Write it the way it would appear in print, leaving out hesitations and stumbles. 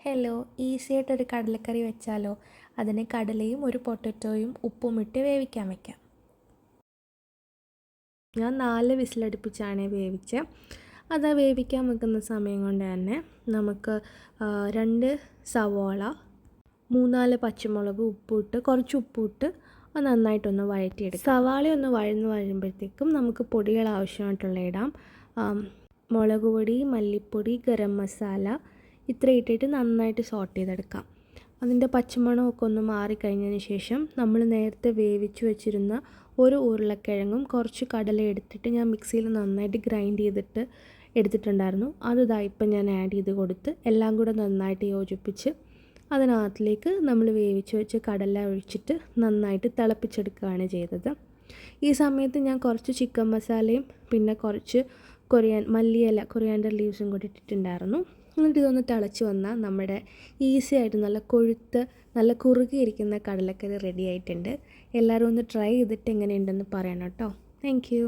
Hello, easy ആയിട്ടൊരു കടലക്കറി വെച്ചാലോ? അതിന് കടലയും ഒരു പൊട്ടറ്റോയും ഉപ്പും ഇട്ട് വേവിക്കാൻ വയ്ക്കാം. ഞാൻ 4 വിസിലടുപ്പിച്ചാണ് വേവിച്ചത്. അത് വേവിക്കാൻ വെക്കുന്ന സമയം കൊണ്ട് തന്നെ നമുക്ക് 2 സവോള, 3-4 പച്ചമുളക് ഉപ്പിട്ട് കുറച്ച് ഉപ്പിട്ട് അത് നന്നായിട്ടൊന്ന് വഴറ്റിയെടുക്കാം. സവാള ഒന്ന് വരുമ്പോഴത്തേക്കും നമുക്ക് പൊടികൾ ആവശ്യമായിട്ടുള്ള ഇടാം. മുളക് പൊടി, മല്ലിപ്പൊടി, ഗരം മസാല ഇത്ര ഇട്ടിട്ട് നന്നായിട്ട് സോട്ട് ചെയ്തെടുക്കാം. അതിൻ്റെ പച്ചമണമൊക്കെ ഒന്ന് മാറിക്കഴിഞ്ഞതിന് ശേഷം നമ്മൾ നേരത്തെ വേവിച്ച് വെച്ചിരുന്ന ഒരു ഉരുളക്കിഴങ്ങും കുറച്ച് കടല എടുത്തിട്ട് ഞാൻ മിക്സിയിൽ നന്നായിട്ട് ഗ്രൈൻഡ് ചെയ്തിട്ട് എടുത്തിട്ടുണ്ടായിരുന്നു. ഇപ്പം ഞാൻ ആഡ് ചെയ്ത് കൊടുത്ത് എല്ലാം കൂടെ നന്നായിട്ട് യോജിപ്പിച്ച് അതിനകത്തിലേക്ക് നമ്മൾ വേവിച്ച് വെച്ച് കടല ഒഴിച്ചിട്ട് നന്നായിട്ട് തിളപ്പിച്ചെടുക്കുകയാണ് ചെയ്തത്. ഈ സമയത്ത് ഞാൻ കുറച്ച് ചിക്കൻ മസാലയും പിന്നെ കുറച്ച് കൊറിയാൻഡർ ലീവ്സും കൂടി ഇട്ടിട്ടുണ്ടായിരുന്നു. എന്നിട്ട് ഇതൊന്ന് തിളച്ച് വന്നാൽ നമ്മുടെ ഈസി ആയിട്ട് നല്ല കൊഴുത്ത് നല്ല കുറുകിയിരിക്കുന്ന കടലക്കറി റെഡി ആയിട്ടുണ്ട്. എല്ലാവരും ഒന്ന് ട്രൈ ചെയ്തിട്ട് എങ്ങനെയുണ്ടെന്ന് പറയണം കേട്ടോ. Thank you.